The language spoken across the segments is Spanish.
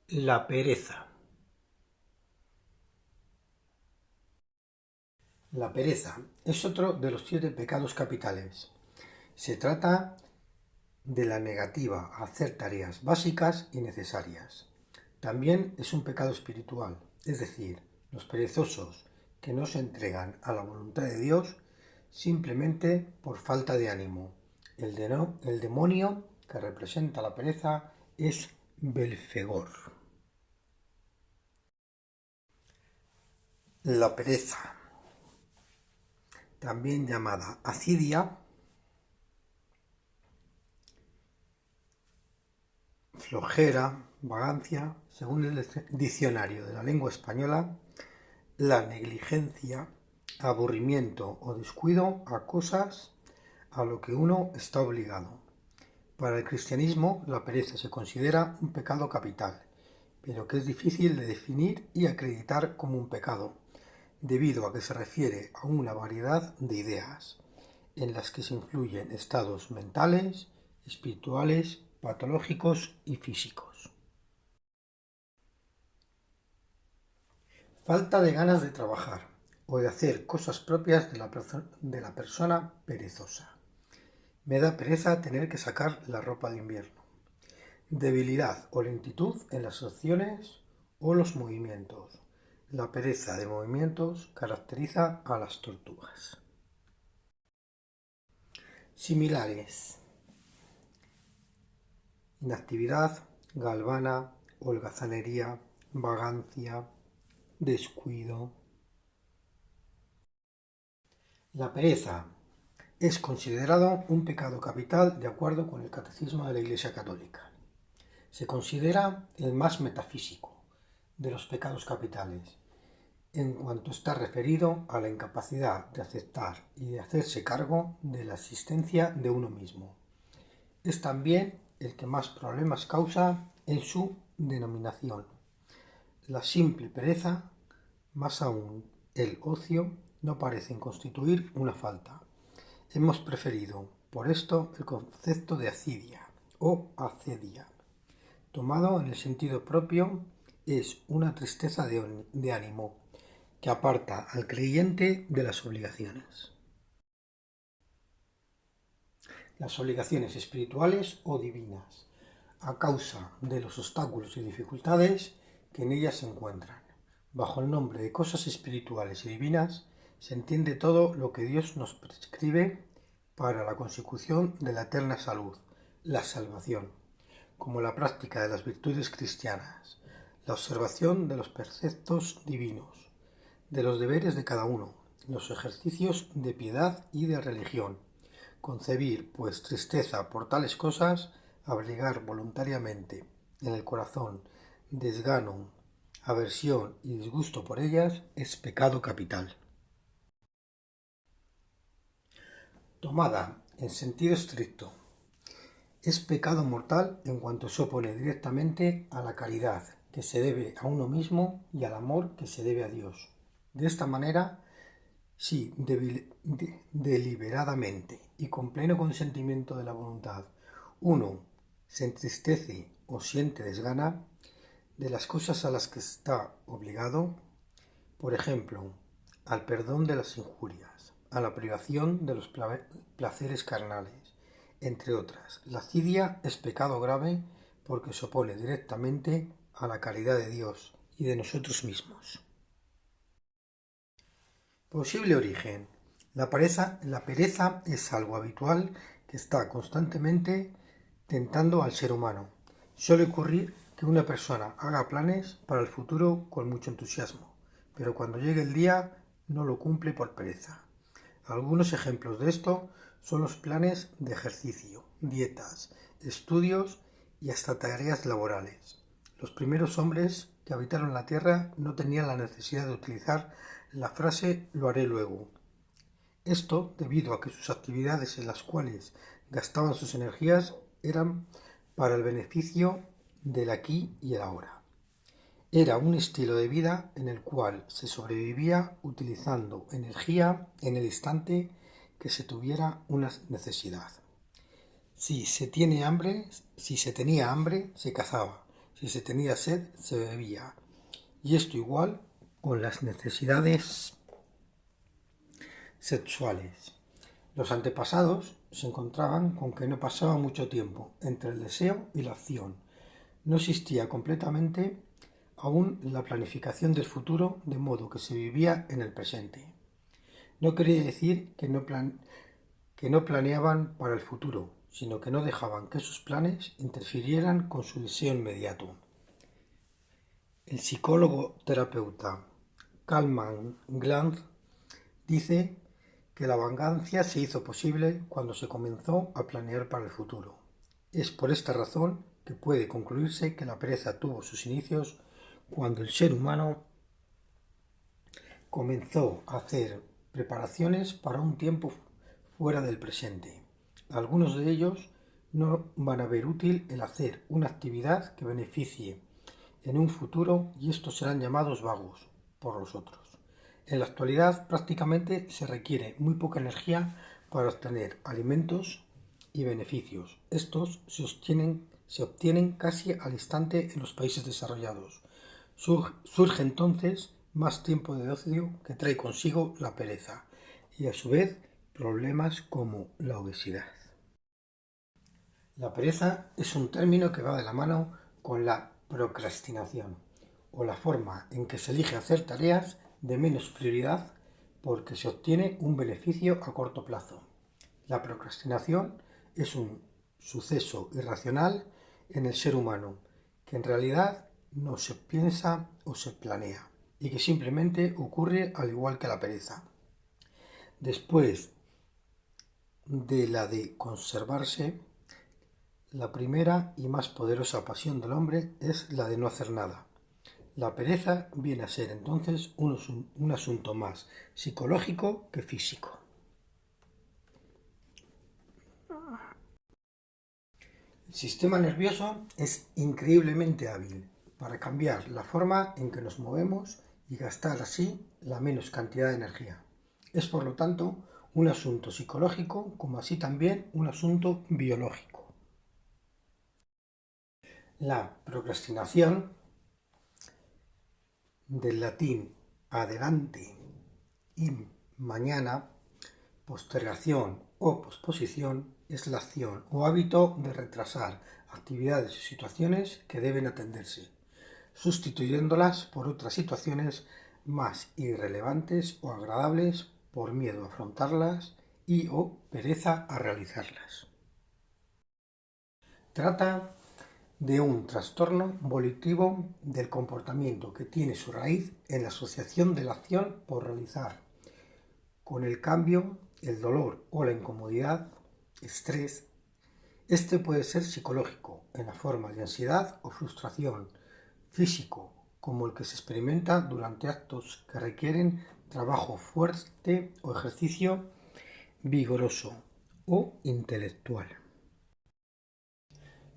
La pereza. La pereza es otro de los 7 pecados capitales. Se trata de la negativa a hacer tareas básicas y necesarias. También es un pecado espiritual, es decir, los perezosos que no se entregan a la voluntad de Dios simplemente por falta de ánimo. El demonio que representa la pereza es Belfegor. La pereza, también llamada asidia, flojera, vagancia, según el diccionario de la lengua española, la negligencia, aburrimiento o descuido a cosas a lo que uno está obligado. Para el cristianismo, la pereza se considera un pecado capital, pero que es difícil de definir y acreditar como un pecado, debido a que se refiere a una variedad de ideas, en las que se influyen estados mentales, espirituales, patológicos y físicos. Falta de ganas de trabajar o de hacer cosas propias de la persona perezosa. Me da pereza tener que sacar la ropa de invierno. Debilidad o lentitud en las acciones o los movimientos. La pereza de movimientos caracteriza a las tortugas. Similares: inactividad, galvana, holgazanería, vagancia, descuido. La pereza es considerado un pecado capital de acuerdo con el Catecismo de la Iglesia Católica. Se considera el más metafísico de los pecados capitales, en cuanto está referido a la incapacidad de aceptar y de hacerse cargo de la existencia de uno mismo. Es también el que más problemas causa en su denominación. La simple pereza, más aún el ocio, no parecen constituir una falta. Hemos preferido, por esto, el concepto de asidia o acedia. Tomado en el sentido propio, es una tristeza de ánimo que aparta al creyente de las obligaciones. Las obligaciones espirituales o divinas, a causa de los obstáculos y dificultades que en ellas se encuentran. Bajo el nombre de cosas espirituales y divinas se entiende todo lo que Dios nos prescribe para la consecución de la eterna salud, la salvación, como la práctica de las virtudes cristianas, la observación de los preceptos divinos, de los deberes de cada uno, los ejercicios de piedad y de religión. Concebir, pues, tristeza por tales cosas, abrigar voluntariamente en el corazón desgano, aversión y disgusto por ellas, es pecado capital. Tomada en sentido estricto, es pecado mortal en cuanto se opone directamente a la caridad que se debe a uno mismo y al amor que se debe a Dios. De esta manera, si deliberadamente y con pleno consentimiento de la voluntad uno se entristece o siente desgana de las cosas a las que está obligado, por ejemplo, al perdón de las injurias, a la privación de los placeres carnales, entre otras. La lascivia es pecado grave porque se opone directamente a la caridad de Dios y de nosotros mismos. Posible origen. La pereza es algo habitual que está constantemente tentando al ser humano. Suele ocurrir que una persona haga planes para el futuro con mucho entusiasmo, pero cuando llegue el día no lo cumple por pereza. Algunos ejemplos de esto son los planes de ejercicio, dietas, estudios y hasta tareas laborales. Los primeros hombres que habitaron la tierra no tenían la necesidad de utilizar la frase "lo haré luego". Esto debido a que sus actividades en las cuales gastaban sus energías eran para el beneficio del aquí y el ahora. Era un estilo de vida en el cual se sobrevivía utilizando energía en el instante que se tuviera una necesidad. Si se tenía hambre, se cazaba. Si se tenía sed, se bebía. Y esto igual con las necesidades sexuales. Los antepasados se encontraban con que no pasaba mucho tiempo entre el deseo y la acción. No existía completamente aún la planificación del futuro, de modo que se vivía en el presente. No quería decir que no planeaban para el futuro, sino que no dejaban que sus planes interfirieran con su deseo inmediato. El psicólogo terapeuta Kalman Glanz dice que la vagancia se hizo posible cuando se comenzó a planear para el futuro. Es por esta razón que puede concluirse que la pereza tuvo sus inicios cuando el ser humano comenzó a hacer preparaciones para un tiempo fuera del presente. Algunos de ellos no van a ver útil el hacer una actividad que beneficie en un futuro y estos serán llamados vagos por los otros. En la actualidad prácticamente se requiere muy poca energía para obtener alimentos y beneficios. Estos se obtienen casi al instante en los países desarrollados. Surge entonces más tiempo de ocio que trae consigo la pereza y a su vez problemas como la obesidad. La pereza es un término que va de la mano con la procrastinación o la forma en que se elige hacer tareas de menos prioridad porque se obtiene un beneficio a corto plazo. La procrastinación es un suceso irracional en el ser humano que en realidad no se piensa o se planea y que simplemente ocurre al igual que la pereza. Después de la de conservarse, la primera y más poderosa pasión del hombre es la de no hacer nada. La pereza viene a ser entonces un asunto más psicológico que físico. El sistema nervioso es increíblemente hábil para cambiar la forma en que nos movemos y gastar así la menos cantidad de energía. Es por lo tanto un asunto psicológico como así también un asunto biológico. La procrastinación, del latín adelante y mañana, postergación o posposición, es la acción o hábito de retrasar actividades o situaciones que deben atenderse, sustituyéndolas por otras situaciones más irrelevantes o agradables por miedo a afrontarlas y o pereza a realizarlas. Trata de un trastorno volitivo del comportamiento que tiene su raíz en la asociación de la acción por realizar con el cambio, el dolor o la incomodidad, estrés. Este puede ser psicológico, en la forma de ansiedad o frustración, físico, como el que se experimenta durante actos que requieren trabajo fuerte o ejercicio vigoroso, o intelectual.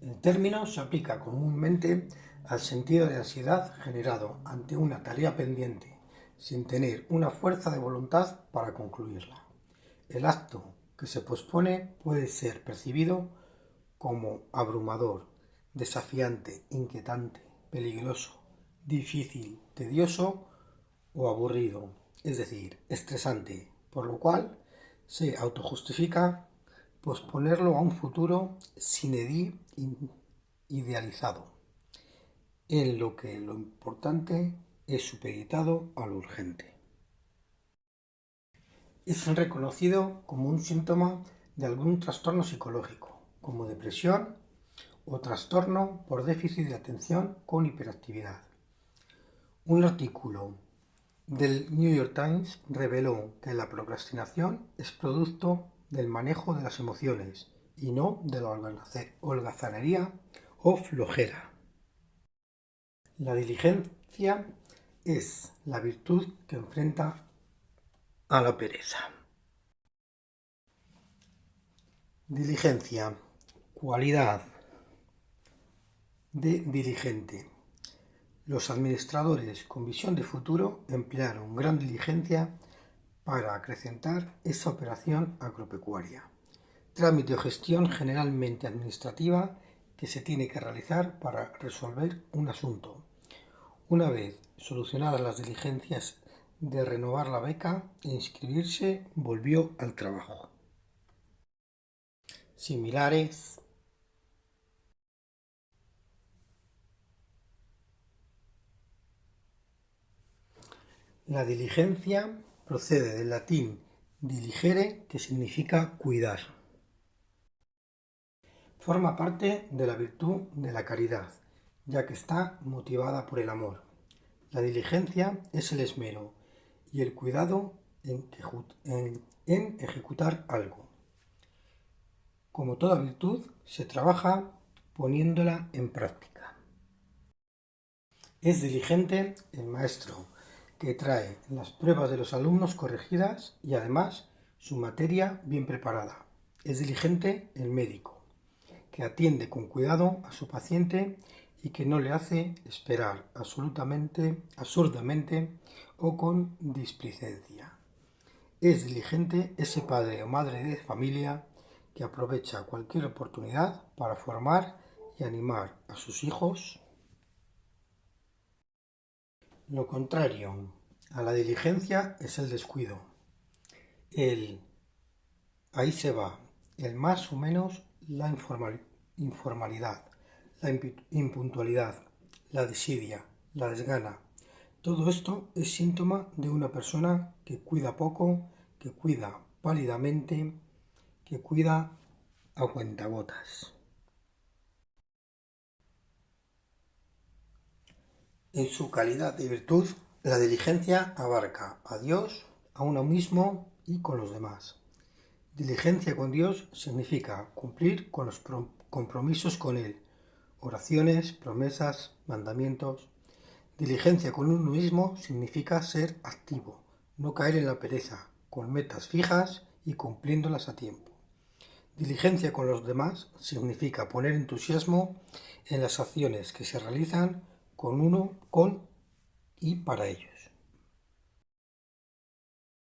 El término se aplica comúnmente al sentido de ansiedad generado ante una tarea pendiente, sin tener una fuerza de voluntad para concluirla. El acto que se pospone puede ser percibido como abrumador, desafiante, inquietante, peligroso, difícil, tedioso o aburrido, es decir, estresante, por lo cual se autojustifica posponerlo a un futuro sin idealizado, en lo que lo importante es supeditado a lo urgente. Es reconocido como un síntoma de algún trastorno psicológico, como depresión o trastorno por déficit de atención con hiperactividad. Un artículo del New York Times reveló que la procrastinación es producto del manejo de las emociones y no de la holgazanería o flojera. La diligencia es la virtud que enfrenta a la pereza. Diligencia, cualidad de diligente. Los administradores con visión de futuro emplearon gran diligencia para acrecentar esa operación agropecuaria, trámite o gestión generalmente administrativa que se tiene que realizar para resolver un asunto. Una vez solucionadas las diligencias de renovar la beca e inscribirse, volvió al trabajo. Similares. La diligencia procede del latín diligere, que significa cuidar. Forma parte de la virtud de la caridad, ya que está motivada por el amor. La diligencia es el esmero y el cuidado en ejecutar algo. Como toda virtud, se trabaja poniéndola en práctica. Es diligente el maestro, que trae las pruebas de los alumnos corregidas y además su materia bien preparada. Es diligente el médico, que atiende con cuidado a su paciente y que no le hace esperar absurdamente o con displicencia. Es diligente ese padre o madre de familia que aprovecha cualquier oportunidad para formar y animar a sus hijos. Lo contrario a la diligencia es el descuido, el ahí se va, el más o menos, la informalidad, la impuntualidad, la desidia, la desgana. Todo esto es síntoma de una persona que cuida poco, que cuida pálidamente, que cuida a cuentagotas. En su calidad de virtud, la diligencia abarca a Dios, a uno mismo y con los demás. Diligencia con Dios significa cumplir con los compromisos con Él, oraciones, promesas, mandamientos. Diligencia con uno mismo significa ser activo, no caer en la pereza, con metas fijas y cumpliéndolas a tiempo. Diligencia con los demás significa poner entusiasmo en las acciones que se realizan con y para ellos.